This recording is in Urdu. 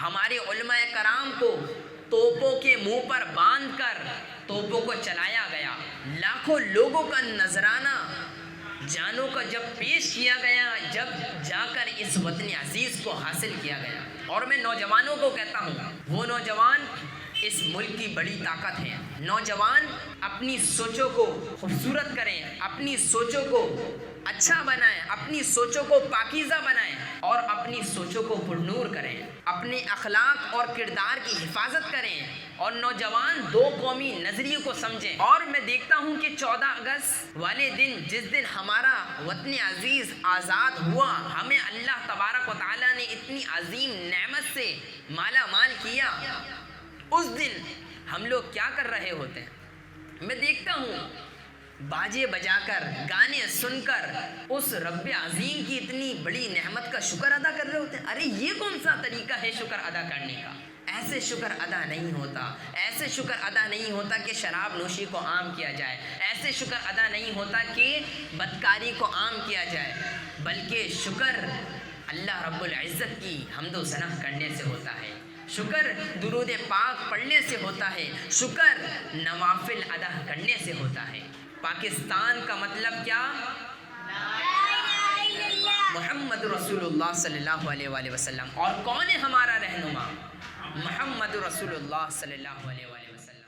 ہمارے علماء کرام کو توپوں کے منہ پر باندھ کر توپوں کو چلایا گیا، لاکھوں لوگوں کا نذرانہ جانوں کا جب پیش کیا گیا، جب جا کر اس وطن عزیز کو حاصل کیا گیا۔ اور میں نوجوانوں کو کہتا ہوں، وہ نوجوان اس ملک کی بڑی طاقت ہے۔ نوجوان اپنی سوچوں کو خوبصورت کریں، اپنی سوچوں کو اچھا بنائیں، اپنی سوچوں کو پاکیزہ بنائیں اور اپنی سوچوں کو پرنور کریں، اپنے اخلاق اور کردار کی حفاظت کریں اور نوجوان دو قومی نظریے کو سمجھیں۔ اور میں دیکھتا ہوں کہ 14 اگست والے دن، جس دن ہمارا وطن عزیز آزاد ہوا، ہمیں اللہ تبارک و تعالیٰ نے اتنی عظیم نعمت سے مالا مال کیا، اس دن ہم لوگ کیا کر رہے ہوتے ہیں؟ میں دیکھتا ہوں باجے بجا کر، گانے سن کر اس رب عظیم کی اتنی بڑی نعمت کا شکر ادا کر رہے ہوتے ہیں۔ ارے یہ کون سا طریقہ ہے شکر ادا کرنے کا؟ ایسے شکر ادا نہیں ہوتا، ایسے شکر ادا نہیں ہوتا کہ شراب نوشی کو عام کیا جائے، ایسے شکر ادا نہیں ہوتا کہ بدکاری کو عام کیا جائے، بلکہ شکر اللہ رب العزت کی حمد و ثنا کرنے سے ہوتا ہے، شکر درود پاک پڑھنے سے ہوتا ہے، شکر نوافل ادا کرنے سے ہوتا ہے۔ پاکستان کا مطلب کیا؟ محمد رسول اللہ صلی اللہ علیہ وآلہ وسلم۔ اور کون ہے ہمارا رہنما؟ محمد رسول اللہ صلی اللہ علیہ وآلہ وسلم۔